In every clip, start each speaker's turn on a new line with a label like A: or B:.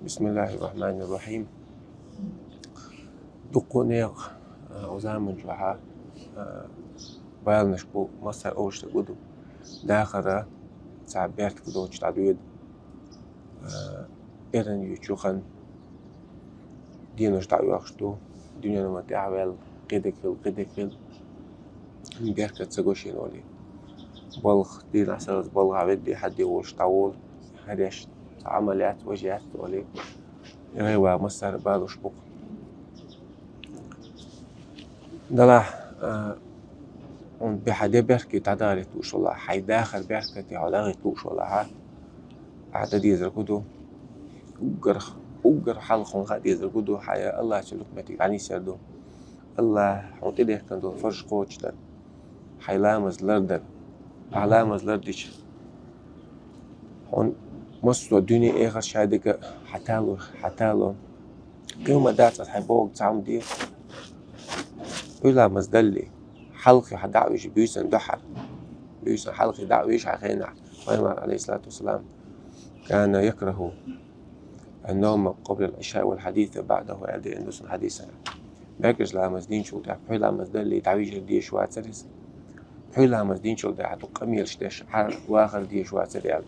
A: بسم الله الرحمن الرحيم. دقونيق وزامن جوها بالنشبو مصر أوش تقولو داخرة تعبيرت كدو تعدويد إيران يشوخن دينوش تعويقشتو دنيا نما تعويل قيدكل بيركة تسقوشين ولي بلغ دين أساس بلغ عبدي حد يوش طول هديش عمليات وجهات ولي غيوا مصر بالوش بوق دلا بحدي بيركي تعداري توش والله حي داخل بيركة تعلاغي توش والله ها عدد يزرقودو أجر حلقهم غادي يزرقودو حيا الله شلوك متي عني سردو الله حوت إيديه كندو فرش قوتشتن حي لامز لردن علامز لردش هون مصر الدنيا إيه شادك حتالو يوم دات حيبوق تعم دي ولا مزدلي حلقي حدعويش بيوسن دحر بيوسن حلقي دعويش عخينا ويمر عليه الصلاة والسلام كان يكره النوم قبل العشاء والحديث بعده أدي النسن حديثا باكش لا مزدين شو ده بحيلا مزدلي تعويش دي شوات سرس بحيلا مزدين شو ده حتو قميل شتش حر واخر دي شوات سريال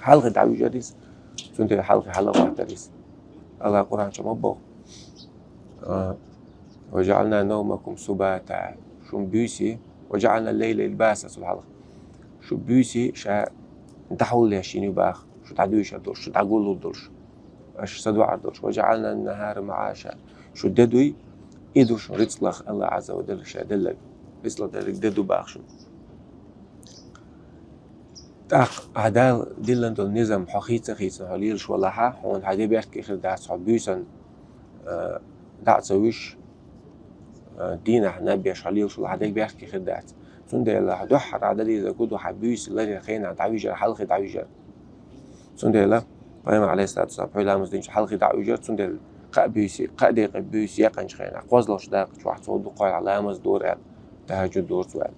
A: حلقي دعويش ديس سنتي حلقي واحدة ديس الله قرآن شمبو وجعلنا نومكم سباتا شو بيوسي وجعلنا الليل لباسا سبحان شو بيوسي شا نتحول ليشيني باخ شو تعدويش الدرش شو تعقول الدرش اش صدوع الدرش وجعلنا النهار معاشا شو ددوي إيدو شو رتلخ الله عز وجل شا دلك رتلخ دلك ددو باخ شو تاق عدال دلن دول نظام خيصة هليل شو لها هون هادي بيحكي خير داع صعب بيوسن داع تسويش دينا نبي شاليل شو هادي بيحكي خير داع سندي الله دحر عدلي إذا كودو حبيوس الله خينا تعويجر حلقة تعويجر سندي الله قيم عليه الصلاة والسلام حيلا مزدينش حلقة تعويجر سندي قبيسي قدي قبيسي يقنش خينا قوزلوش داق واحد صود قايل على مز دور تهجد دور سؤال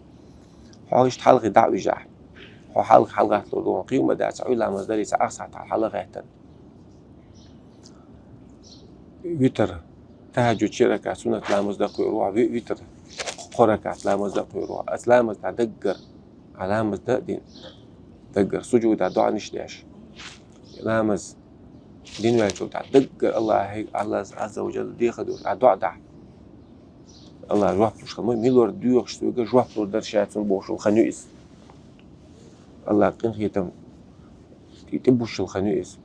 A: حاولش حلقة تعويجر حلقة لودون قيمة داع حيلا مزدلي سأقصى حلقة هتن ويتر تهجد شركة سنة لا مزدق يروح ويتر قركات لا مزدق يروح أسلام تدقر علامة دين دقر سجود دعاء نشليش لامز دين ويشوف دقر الله عز وجل دي خدو دعاء دع الله جواب مش خمو ميلور ديوخ شتوجا جواب لور درشات بوش الخنويس الله قن هيتم تبوش الخنويس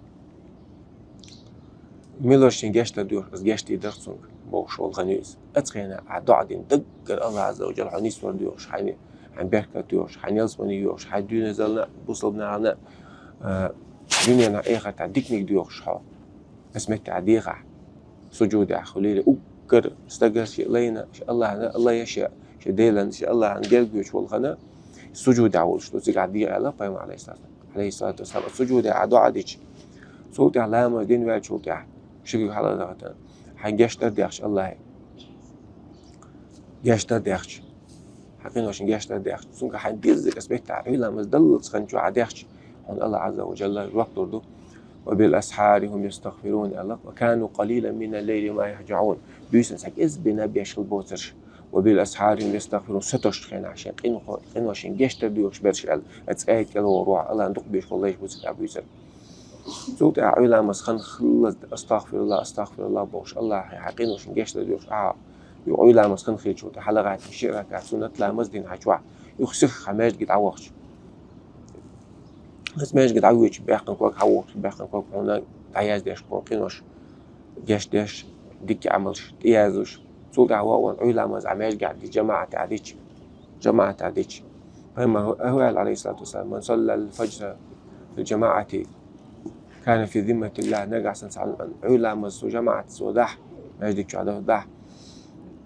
A: ميلور شنجاشتا ديوخ بس جاشتي درسون بوش الخنويس أتخينا دعاء دين دقر الله عز وجل حنيس ور ديوخ حني عن بركة ديوش حنيلسمني يوش حدينا زلنا بوصلنا على دنيا نعيقة تعديكني ديوش حا اسمك تعديقة سجود خليل أقر استقر شيء لينا شاء الله يشاء شديلا إن شاء الله عن قلبي والغنى سجود عول شلو زي عدي على قيم عليه الصلاة والسلام السجود عدو عديش صوت علامة دين وعد شوت شكل على ذاته حنجاش ترديخش الله جاش ترديخش حقين وشين جاش ترديخش سونك حنديزك اسمك تعريلا مزدلت خنجو عديخش هون الله عز وجل الوقت دردو وبالأسحار هم يستغفرون الله وكانوا قليلا من الليل ما يهجعون بيسن سك إز بنبيش البوترش وبالأسحار هم يستغفرون ستوش خين عشان قين وشين جاش ترديوش برش أتسأيد كلو روح الله عندك بيش والله يشبوسك عبيسن سوت عيلا مسخن خلص استغفر الله بوش الله حقين وشين جاش ترديوش يعيلا مسخن خيل شو تحلقة تشيرة كعسونة لا مزدين حجوا يخسخ حماش قد عوقش بس ماش قد عويش بيحقن كوك عوقش بيحقن كوك هنا عياز ديش كونقينوش جاش ديش ديك عملش تيازوش سوق عواون عيلا مز عماش قاعد جماعة تعديش فما هو عليه الصلاة والسلام من صلى الفجر في الجماعة كان في ذمة الله نقع سنسعل عيلا مز وجماعة سوداح ماش ديك عدو داح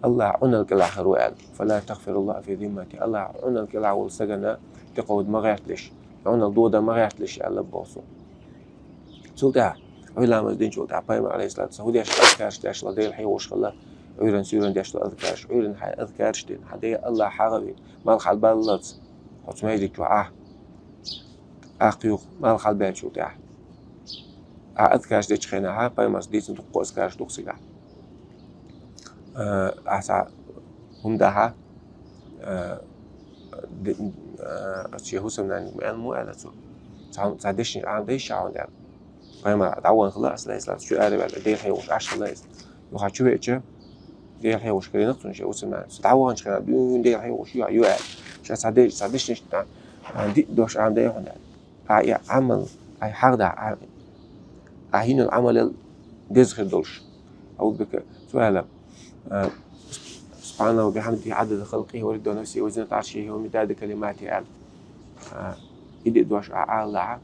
A: الله عنا الكلع هروال فلا تغفر الله في ذمتي الله عنا الكلع والسجنة تقود ما غيرتلش عنا الضوء ما غيرتلش على بوصو سوداع عيلا مزدين شو تعبان عليه الصلاة والسلام وديش أذكارش ديش الله ديل حي وش خلا عيلا سيرن ديش أذكارش عيلا حي أذكارش دين حدي الله حربي ما الخال باللط حط ما يديك قيوخ ما الخال بال شو تاع أذكرش ديش خينها بايماس ديتن تقو أذكرش دوكسيجا أسا همدها أشي هوسم نان مو على تو تعديش عنديش عوندال بايما تعون خلاص لا يسلا شو قارب على ديل حيوش عش خلاص وخا شو هيك ديل حيوش كري نقصن شي هوسم نان تعون خلا دون ديل حيوش يو شو تعديش نشتا عندي دوش عندي هنا هاي عمل هاي حاجة هين العمل دزخ دولش أو بك سؤال سبحانه وبحمده عدد خلقه ورضا نفسه وزنة عرشه ومداد كلماته قال يدي دوش أعلى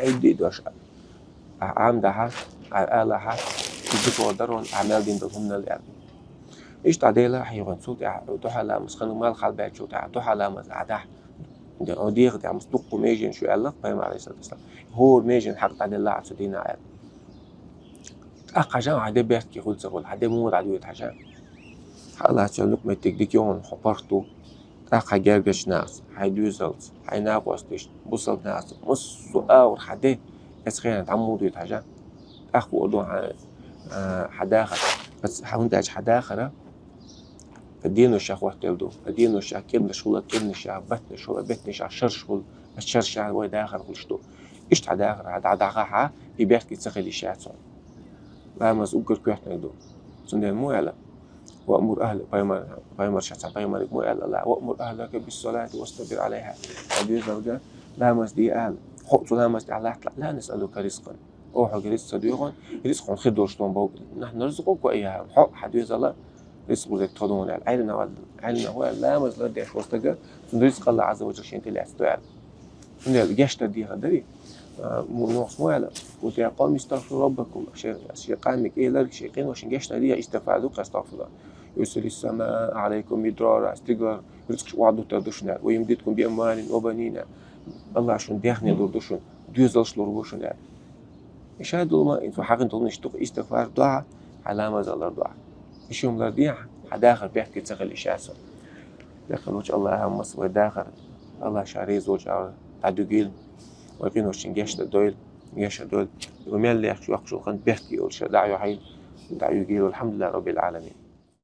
A: يدي دوش أعمدها أعلى يدك ودرون أعمال دين دلهم الأرض إيش تعديله حيوان صوت دوحة مسخن مال خالبات شو دوحة مس عدح وديغ تاع مصدق ميجن شو قال لك بايم عليه الصلاة والسلام هو ميجن حق تعدي الله عز وجل قال أقجان عدي بيحكي خل سقول عدي مو عدوية حجان حالا تشلوك ما تكديك يوم حبرتو أقا جرجش ناس حيدوزلت حيناقوستش بوصل ناس مصو أور حدي يسخين عمودو يتحجان أخو أدوان حداخل بس حونداج حداخل الدين الشيخ وقت يلدو الدين الشيخ كلمة شغلة كلمة الشيخ بتن شغلة بتن شغل شر شغل الشر شغل وين آخر خلشتو إيش تعداخر عداخها يبيحكي تسخلي الشيعة لا مسؤول كيف نقدو سندي مو على وأمر أهلك بايمر شخص بايمر مو على لا وأمر أهلك بالصلاة واستبر عليها أبي زوجة لا مسدي أهل حط لا مسدي على لا نسألك رزقا أو حق رزق صديقا رزق خدوا شلون بوق نحن نرزقك وإياها حق حديث الله رزق ذلك تقولون علنا هو لا مزل ديش وستجا رزق الله عز وجل شيء تلي أستوعب من الجشت دي غدري نوص مولا وتيا قوم استغفروا ربكم شيء قامك إيه لك شيء وشين جشت دي استفادوا استغفر الله يرسل السماء عليكم مدرارا استقرار رزق وعدوا تدوشنا ويمددكم بأموال وبنين الله شون ديخني دوردوشون دوزلش لوربوشون يعني إيش هادو ما إنتوا حقن تقولون اشتق استغفار دعاء علامة زال دعاء إيش يوم لرديع حداخل بيحكي تسخل إشاسة داخل وجه الله هم مصر داخل الله شاريز وجه تعدقيل ويقين وشين جيش دويل جيش دول ومال اللي يخشوا خند بيحكي أول شيء دعوا حي دعوا يقيلوا الحمد لله رب العالمين.